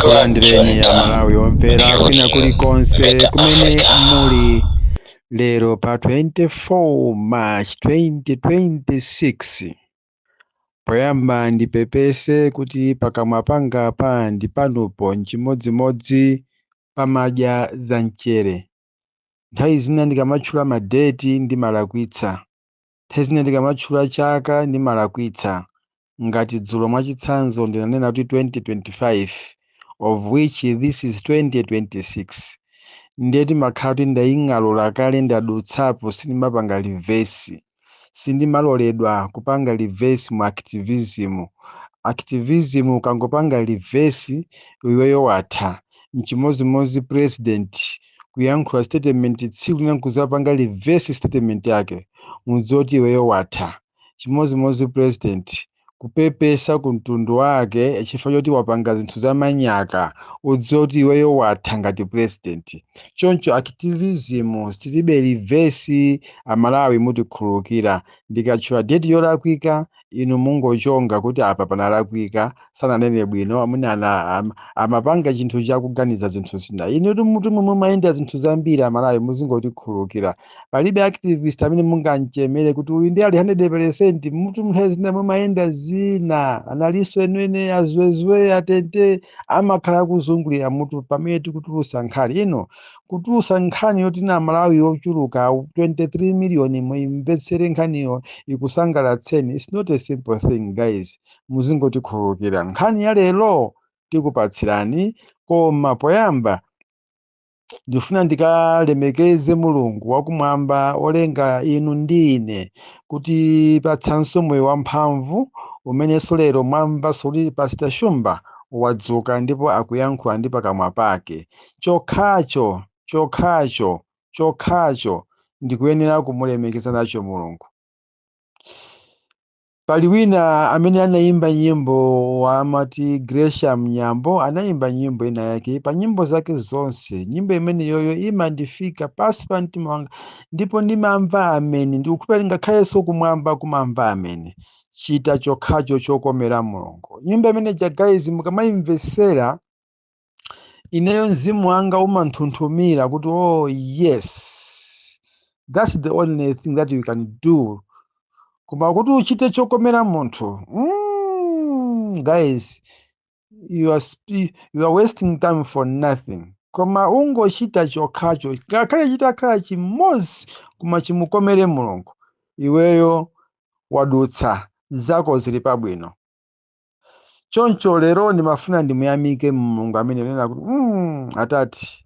ndikulandireni ya Malawi omvera kwina kulikonse kumene muli lero pa 24 March 2026. Poyamba ndipepese kuti pakamwa pangapa ndi panupo nchimodzimodzi pamadya za mchere. Nthawi zina ndikamatchula madeti ndimalakwitsa, nthawi zina ndikamatchula chaka ndimalakwitsa. Ngati dzulo mwachitsanzo ndinanena kuti 2025 of which this is 2026. Ndeti makhala kuti ndaying'alula kale ndadutsapo sindimapanga reverse. Sindimaloledwa kupanga reverse mu activism. Activism ukangopanga reverse iweyo watha. Nchimozimozi president kuyankhula statement tsiku lina nkuzapanga reverse statement yake mudzoti iweyo watha. Chimozimozi president kupepesa ku mtundu wake chifukwa choti wapanga zinthu zamanyaka udzoti iweyo watha ngati president. Choncho activism sitilibe reverse Amalawi mutikhululukira. Ndikatchula deti yolakwika inu mungochonga kuti apa panalakwika sananene bwino amuna amapanga chinthu chakuganiza zinthu zina. Inu mutu mumayenda zinthu zambiri Amalawi muzingotikhululukira. Palibe activist amene mungamchemere kuti uyu ndi ali 100% mutu nthawi zina mumayenda zina analiso enene azwezwe atente amakhala kuzungulira mutu pamene tikutulusa nkhani. Ino kutulusa nkhani yoti na Malawi yochuluka 23 million muimvetsere nkhaniyo ikusangalatseni. It's not a simple thing guys. Muzingotikhululukira. Nkhani ya lero tikupatsirani koma poyamba ndifuna ndikalemekeze Mulungu wakumwamba olenga inu ndi ine kuti patsanso moyo wamphamvu umenenso lero mwamva soli Pastor Shumba wadzuka ndipo akuyankhula ndi pakamwa pake. Chokhacho ndikuyenera kumulemekeza nacho Mulungu. Pali wina amene anayimba nyimbo wamati Gresham Nyambo anayimba nyimbo ina yake. Pa nyimbo zake zonse nyimbo imene yoyo imandifika pasi pa mtima wanga ndipo ndimamva ameni ndikupera ngakhalenso kumwamba kumamva ameni. Chita chokhacho chokomera Mulungu. Nyimbo imene guys mukamayimvesera ineyo mzimu wanga umanthunthumira kuti oh yes that's the only thing that you can do. Koma kuti uchite chokomera munthu guys you are wasting time for nothing. Koma ungochita chokhacho ngakhale chitakhala chimodzi koma chimukomere Mulungu iweyo wadutsa zako zili pabwino. Choncho lero ndimafuna ndimuyamike Mulungu amene anena kuti Atati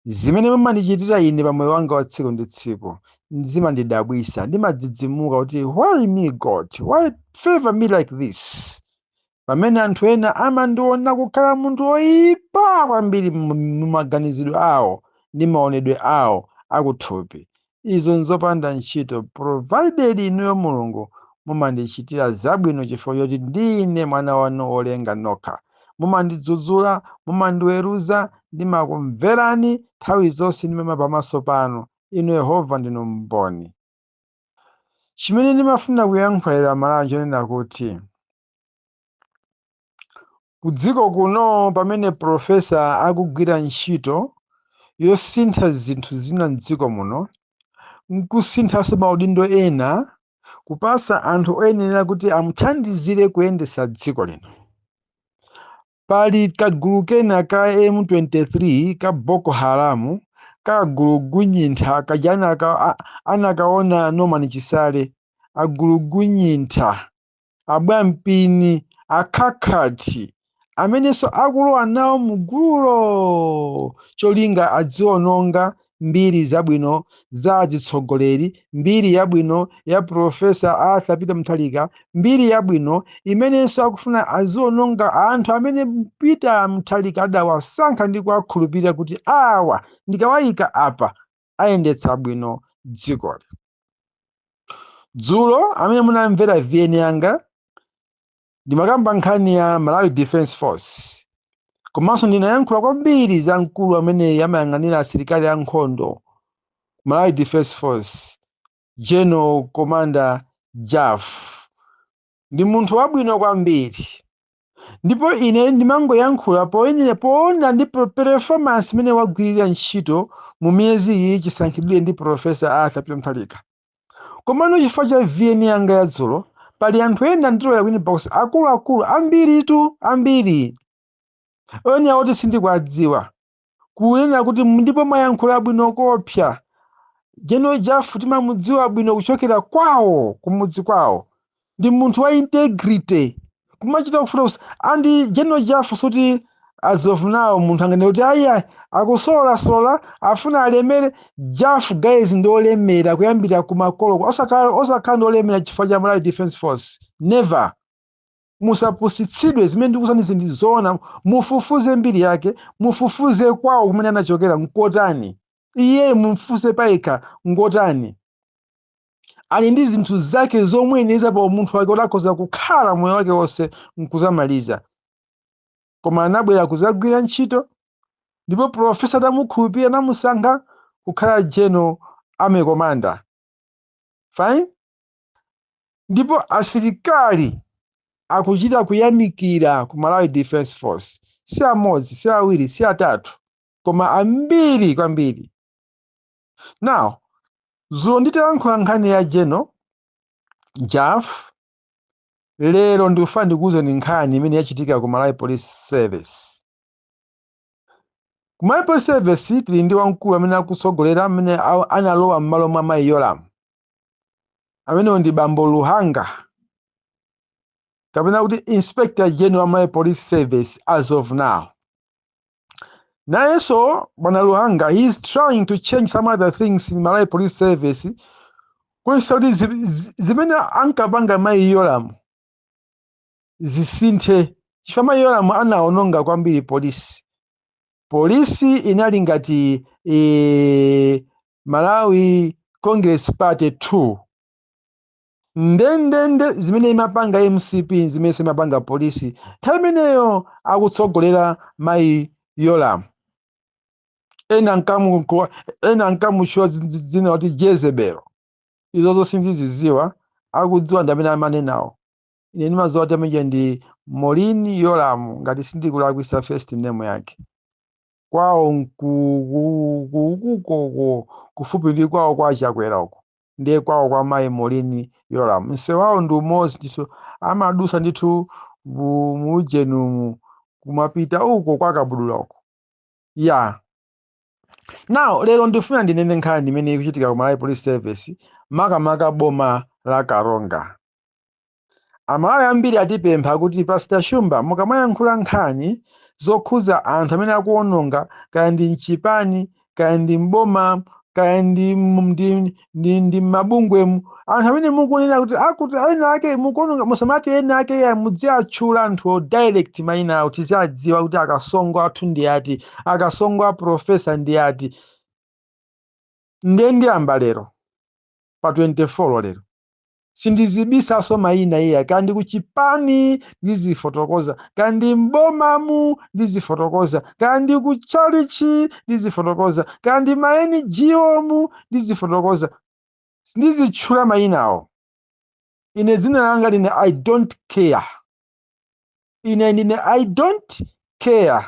zimene mumandichitira ine pa moyo wanga wa tsiku ndi tsiku zimandidabwisa. Ndimadzidzimuka kuti why me God, why favor me like this. Pamene anthu ena amandiona kukhala munthu oyipa kwambiri mumaganizidwe awo ndi maonedwe awo akuthupi. Izo nzopanda ntchito provided inuyo Mulungu mumandichitira zabwino chifukwa choti ndine mwana wanu olenga nokha. Mumandidzudzula, mumandiweruza, ndimakumverani nthawi zonse ndimema pamaso panu. Inu Yehova ndinu mboni. Chimene ndimafuna kuyankhulira Malawi chonena kuti kudziko kuno pamene profesa akugwira ntchito yosintha zinthu zina mdziko muno nkusinthanso maudindo ena kupasa anthu oyenera kuti amuthandizire kuyendesa dziko lino. Pali kagulu kena ka M23 ka Boko Haram kagulugunyintha kajana anakaona Norman Chisale agulugunyintha abwampini akhakhati amenenso akulowa nawo mugululo cholinga adziononga mbiri zabwino za zitsogoleri, mbiri yabwino ya Profesa Arthur Peter Mutharika, mbiri yabwino imenenso akufuna aziononga anthu amene Peter Mutharika adawasankha ndi kuwakhulupirira kuti awa ndikawayika apa ayendetsa bwino dzikoli. Dzulo amene munamvera VN yanga ndimakamba nkhani ya Malawi Defense Force. Komanso ndinayankhula kwambiri za mkulu amene amayang'anira asilikali ankhondo Malawi Defense Force, General Commander Jaff. Ndi munthu wabwino kwambiri. ndipo ine ndimangoyankhula poona ndi performance imene wagwirira ntchito mu miyezi iyi chisankhidwe ndi Profesa Arthur Peter Mutharika. Komano chifukwa cha VN yanga yadzulo pali anthu ena nditolera Green Box akuluakulu ambiri oni awoti sindikuwadziwa kunena kuti ndipo mayankhula bwino kopsa. General Jaff timamudziwa bwino kuchokera kwawo kumudzi kwawo, ndi munthu wa integrity kumachita kufuna andi General Jaff suti as of now munthu angene kuti aya akusolola afuna alemere. Jaff guys ndi olemera kuyambira kumakolo osakhala ndi olemera chifukwa cha Malawi Defense Force. Never. Musapusitsidwe zimene ndikusanizi ndi zoona, mufufuze mbiri yake, mufufuze kwawo kumene anachokera nkotani, iye mumfufuze payekha ngotani. Ali ndi zinthu zake zomweneza pa munthu wake kuti akhoza kukhala moyo wake wonse nkuzamaliza, koma anabwera kuzagwira ntchito, ndipo profesa atamukhulupirira anamusankha kukhala General Army Commander. Fine. Ndipo asilikali akuchita kuyamikira ku Malawi Defense Force, si amodzi, si awiri, si atatu, koma ambiri kwambiri. Now, zulo nditayankhula nkhani ya General Jaff, lero ndikufuna ndikuwuzeni nkhani imene yachitika ku Malawi Police Service. Ku Malawi Police Service tili ndi wamkulu amene akutsogolera, amene analowa m'malo mwa Mayi Yoram, amene ndi Bambo Luhanga, kapena kuti Inspector General Malawi Police Service as of now. Nayenso Bwana Luhanga, he is trying to change some other things in Malawi Police Service, kuyesa kuti zimene ankapanga Mayi Yoram zisinthe, chifukwa Mayi Yoram anaononga kwambiri polisi inali ngati Malawi Congress Party 2. Ndendende zimene imapanga MCP zimene imapanga polisi nthawi imeneyo akutsogolera Mayi Yoram. Ena nkamuchwa dzina kuti Jezebel. Izozo sindiziziwa, akudziwa ndi amene amanenawo. Ine ndimadziwa kuti amene ndi Maureen Yoram, ngati sindikulakwitsa first name yake. Kwawo kufupi ndi kwawo kwa Chakwera uko, ndiye kwawo kwa Mayi Maureen Yoram. Msewu wawo ndi umodzi ndithu, amadusa ndithu mujenumu kumapita uko kwa Kabudula uko. Yeah. Now, lero ndifuna ndinene nkhani imene ikuchitika ku Malawi Police Service, makamaka boma la Karonga. Amalawi ambiri atipempha kuti Pastor Shumba mukamayankhula nkhani zokhuza anthu amene akuononga, kaya ndi mchipani, kaya ndi mboma, kaya ndi mabungwemu, anthu amene mukunena kuti ena ake mukuononga, musamati ena ake ya mudziatchula anthu direct mayina awo tiziadziwa kuti akasongo athu ndi ati, akasongo a profesa ndi ati. Ndiyamba lero pa 24 lero sindizibisaso mayina iya, kandi kuchipani ndizifotokoza, kandi mbomamu ndizifotokoza, kandi kuchalichi ndizifotokoza, kandi maeni jiomu ndizifotokoza. Ndizitchula mayina awo. Ine dzina langa line I don't care. Ine ndine I don't care.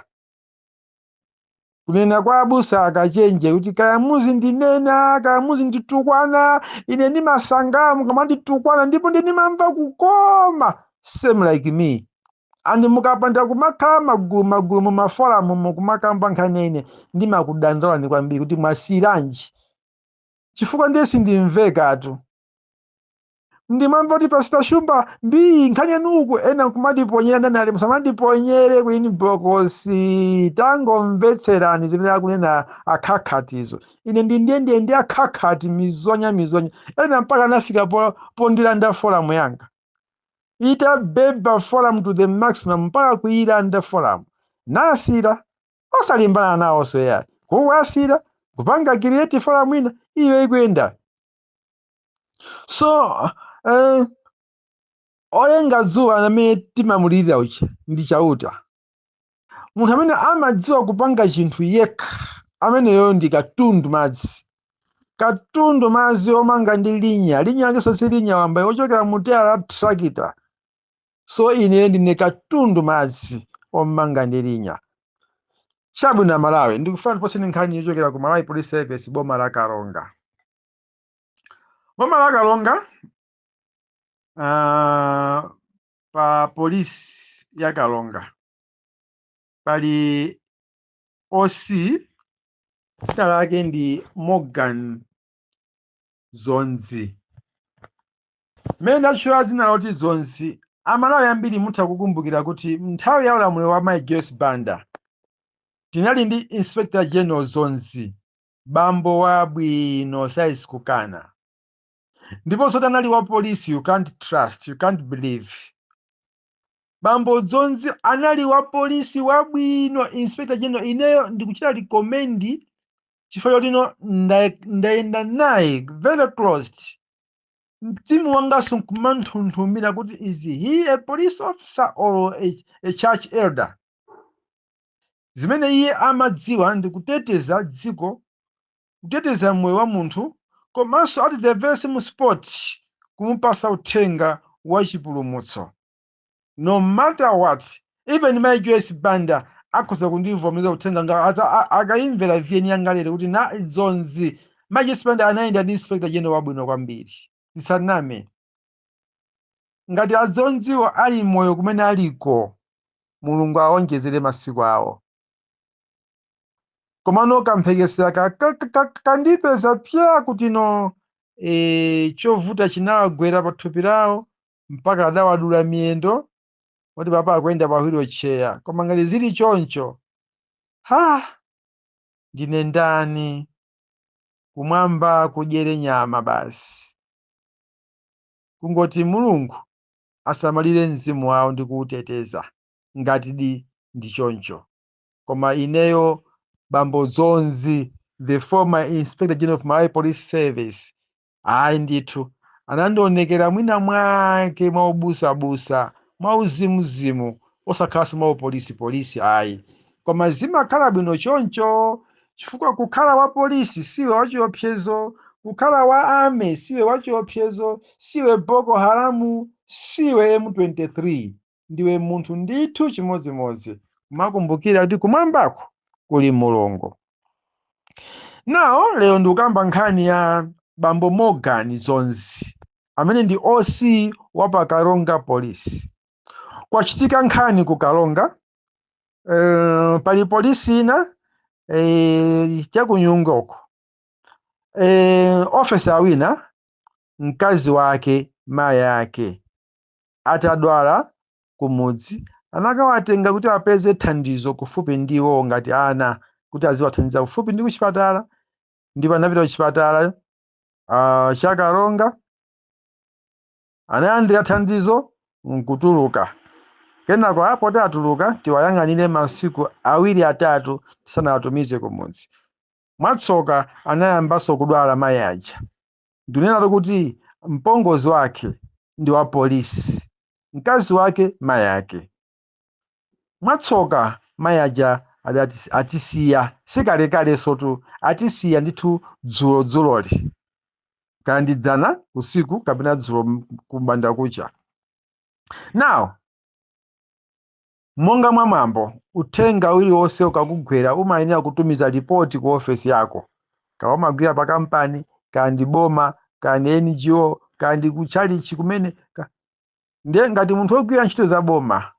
Kunena kwa abusa akachenje kuti kaya muzi ndinena, kaya muzi nditukwana, ine ndimasangamu kama nditukwana, ndipo ndimamva kukoma, same like me. And mukapanda kumakhala magulu mu maforamu kumakamba nkhani ine ndimakudandaula ni kwambiri kuti mwasiranji. Chifukwa ndiye sindimvekatu. Ndimamva kuti Pastor Shumba mbi nkhani yanuku ena kumadiponyera ndani ali musamandiponyere ku inbokosi, tangomvetserani zimene akunena akhakhatizo. Ine ndiye akhakhati mizonya. Ena mpaka nafika pondilanda forum yanga. Ita beba forum to the maximum mpaka kuilanda forum. Nasira osalimbana nawo so ya. Kuwasira kupanga create forum ina iyo ikwenda. So olenga dzuwa amene timamulirira uchi ndi chauta. Munthu amene amadziwa kupanga chinthu yekha ameneyo ndi Katundu Madzi. Katundu Madzi omanga ndi linya linso si linya wamba ochokera mutera trakita. so ine ndine katundu madzi omanga ndi linya. Chabwino Malawi ndikufuna ndiposeni nkhani yochokera ku Malawi Police Service boma la Kalonga. Boma la Kalonga pa polisi ya Kalonga pali OC dzina lake ndi Morgan Zonzi. Mene achula dzina loti Zonzi, Amalawi ambiri mutha kukumbukira kuti nthawi ya ulamuliro wa Mai Joyce Banda tinali ndi Inspector General Zonzi, bambo wabwino size kukana. Ndipo sota anali wa polisi you can't trust, you can't believe. Bambo Zonzi anali wa polisi wabwino, Inspector General. Ineyo ndikuchita recommend chifukwa lino ndaenda naye very close. Mtimu wanga sunkumanthunthumira kuti is he a police officer or a church elder. Zimene iye amadziwa ndi kuteteza dziko, kuteteza moyo wa munthu, komanso at the very same spot kumupasa uthenga wa chipulumutso. No matter what, even Mai Joyce Banda akhoza kundivomeza uthenga nga akayimvera vyeni yangalere kuti na Zonzi Mai Joyce Banda anayenda ndi Inspector General wabwino kwambiri. Tisaname ngati adzonziwo ali moyo kumene aliko, Mulungu awonjezere masiku awo. Komano kamphekesera kandipeza pya kuti no chovuta chinawagwera pathupi lawo mpaka adawadula miyendo kuti papa akuyenda pa wheelchair. Koma ngati zili choncho, ndine ndani kumwamba kudyere nyama basi. Kungoti Mulungu asamalire mzimu wawo ndi kuuteteza ngati ndi choncho. Koma ineyo Bambo Zonzi, the former Inspector General of Malawi Police Service, ndithu anandionekera mwina mwake mwaubusabusa, mwauzimuzimu, osakhalanso mwa polisi. Koma zimakhala bwino choncho, chifukwa kukhala wa polisi siwe wachiopsezo, kukhala wa ame siwe wachiopsezo, siwe Boko Haramu, siwe M23. Ndiwe munthu ndithu chimodzimodzi. Kumakumbukira kuti kumwambako kuli Mulungu. Now lero ndikukamba nkhani ya Bambo Morgan Zonzi amene ndi OC wa pa Kalonga Police. Kwachitika nkhani ku Kalonga, pali polisi ina chakunyungoko, officer wina mkazi wake mayi yake atadwala kumudzi, anakawatenga kuti apeze thandizo kufupi ndiwo ngati ana, kuti aziwathandiza kufupi ndi kuchipatala. Ndipo anapita kuchipatala cha Kalonga, analandira thandizo nkutuluka. Kenako apo atuluka tiwayang'anire masiku awiri atatu tisanawatumize kumudzi. Mwatsoka anayambanso kudwala mayi aja. Ndinena kuti mpongozi wake ndi wa polisi, mkazi wake mayi yake. Mwatsoka mayi aja atisiya sikalekale sotu, atisiya ndithu dzuloli, kandidzana usiku kapena dzulo kumbanda kucha. Now monga mwa mwambo, uthenga uliwonse ukakugwera umayenera kutumiza ripoti ku ofesi yako, kawa magwira pa kampani, kandi boma, kandi NGO, kandi kuchalichi kumene. Ndiye ngati munthu ogwira ntchito za boma,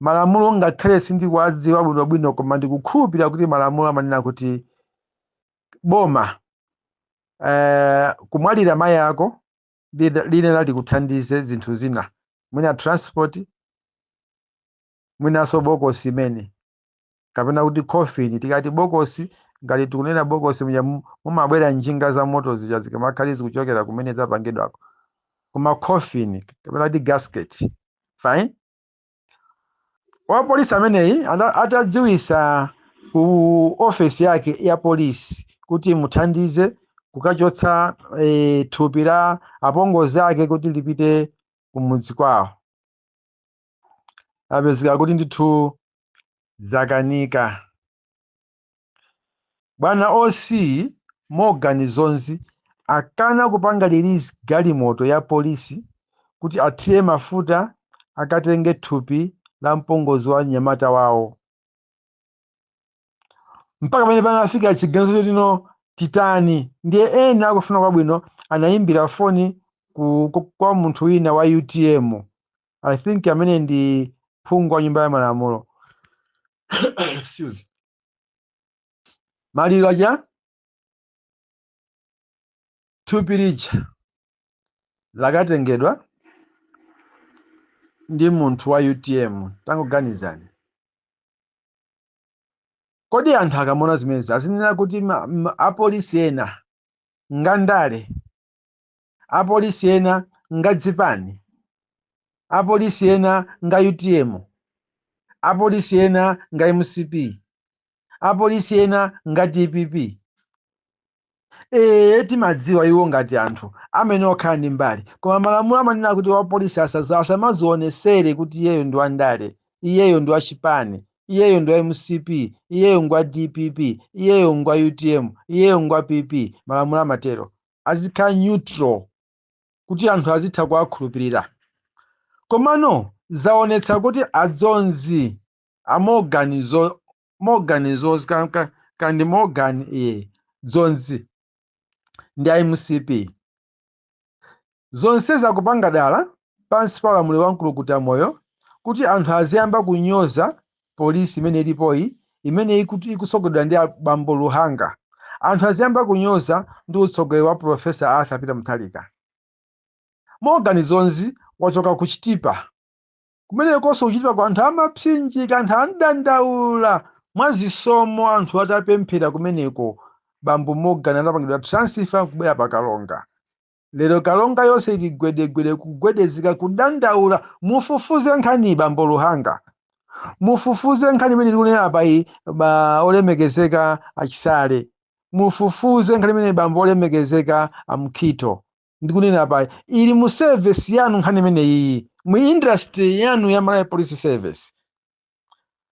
malamulo ngakhale sindikuwadziwa bwinobwino, koma ndikukhulupirira kuti malamulo amanena kuti boma kumwalira mayi ako linena likuthandize zinthu zina, mwina transport, mwinanso bokosi imene, kapena kuti coffin. Tikati bokosi, ngati tikunena bokosi mumabwera njinga za moto zija zikamakhala zikuchokera kumene zapangidwako, koma coffin kapena kuti gasket. Fine. Wa polisi ameneyi atadziwisa ku ofesi yake ya polisi kuti muthandize kukachotsa thupi la apongozi ake kuti lipite kumudzi kwawo. Apezeka kuti ndithu zakanika. Bwana OC Morgan Zonzi akana kupanga release galimoto ya polisi kuti athire mafuta akatenge thupi la mpongozi wa mnyamata wawo. Mpaka pamene panafika chiganizo chotino titani, ndiye ena akufuna kwabwino anayimbira foni kwa munthu wina wa UTM, I think amene ndi phungu wa nyumba ya malamulo. Excuse. Maliro aja thupi lija lakatengedwa ndi munthu wa UTM. Tangoganizani, kodi anthu akamona zimenezi azinena kuti apolisi ena ngandale, apolisi ena ngadzipani, apolisi ena nga UTM, apolisi ena nga MCP, apolisi ena nga DPP? Timadziwa iwo ngati anthu amene okhala ndi mbali, koma malamulo amanena kuti wapolisi asamazionesere kuti iyeyo ndi wandale, iyeyo ndi wachipani, iyeyo ndi wa MCP, iyeyo ngwa DPP, iyeyo ngwa UTM, iyeyo ngwa PP. Malamulo amatero azikhala neutral kuti anthu azitha kuwakhulupirira. Komano zaonetsa kuti adzonzi amoganizo kandi Morgan dzonzi ndi MCP zonse zakupanga dala pansi pa ulamuliro wa mkulukuta moyo kuti anthu aziyamba kunyoza polisi imene ilipoyi, imene ikusogolera ndi Bambo Luhanga. Anthu aziyamba kunyoza ndi utsogoleri wa Profesa Arthur Peter Mutharika. Morgan zonzi wachoka ku Chitipa, kumenekonso kuchitipa kwa anthu amapsinjika, anthu anadandaula mwazisomo, anthu atapemphera kumeneko. Bambo Morgan anapangidwa transfer kubwera pa Kalonga. Lero Kalonga yonse ili gwedegwede, kugwedezeka, kudandaula. Mufufuze nkhani Bambo Luhanga, mufufuze nkhani imene likunena pa olemekezeka achisale, mufufuze nkhani imene Bambo olemekezeka amkhito ndikunena pa ili mu service yanu, nkhani imene iyi mu industry yanu ya Malawi Police Service.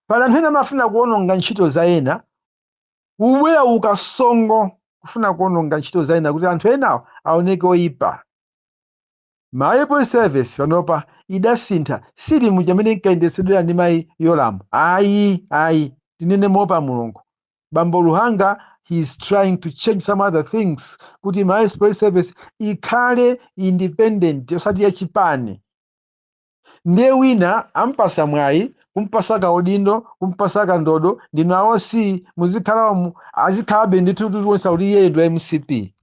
Pala anthu ena amafuna kuononga ntchito za ena, ubwera ukasongo kufuna kuononga ntchito za ena kuti anthu enawo aoneke oyipa. Malawi Police Service panopa idasintha, sili muja amene inkayendesedwera ndi mayi Yoramu. Ayi tinene mopa Mulungu. Bambo Luhanga, he is trying to change some other things kuti Malawi Police Service ikhale independent, osati ya chipani. Ndiye wina ampasa mwayi, kumpasaka udindo, kumpasaka ndodo, ndino awosi muzikhala azikhabe ndithu kuonesa kuti iyeyo ndi MCP.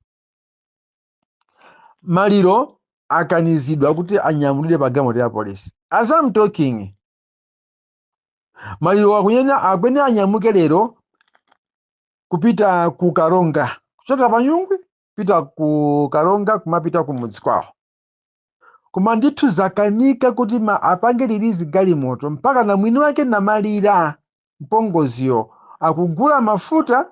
Maliro akanizidwa kuti anyamulire pa galimoto ya polisi. As I'm talking, Maliro akwene anyamuke lero kupita ku Karonga, kuchoka pa Nyungwe pita ku Karonga kumapita ku mudzi kwawo. Koma ndithu zakanika kuti apange lilizi galimoto mpaka na mwini wake namalira mpongoziyo akugula mafuta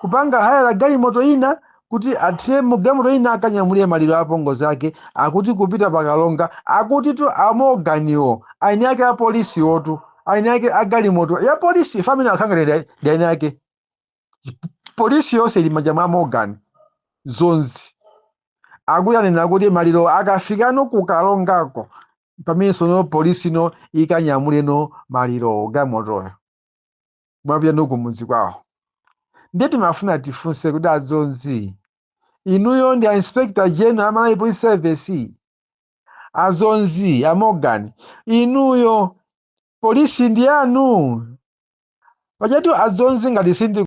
kupanga haya la galimoto ina kuti athe mu galimoto ina akanyamulire Maliro apongozi ake, akuti kupita pa Kalonga, akuti tu amoganiwo aini yake a polisi yotu, aini yake a galimoto ya polisi family akhangale ndani yake. Polisi yonse ili manja mwa Morgan zonzi. Akuyanena kuti Maliro akafika no ku Kalongako pamenso no polisi no ikanyamule no Maliro galimoto mwapya no kumudzi kwawo. Ndeti mafuna tifunse kuti azonzi, inuyo ndi Inspector General Malawi Police Service, azonzi a Morgan, inuyo polisi ndi anu. Pajatu azonzi ngati sindi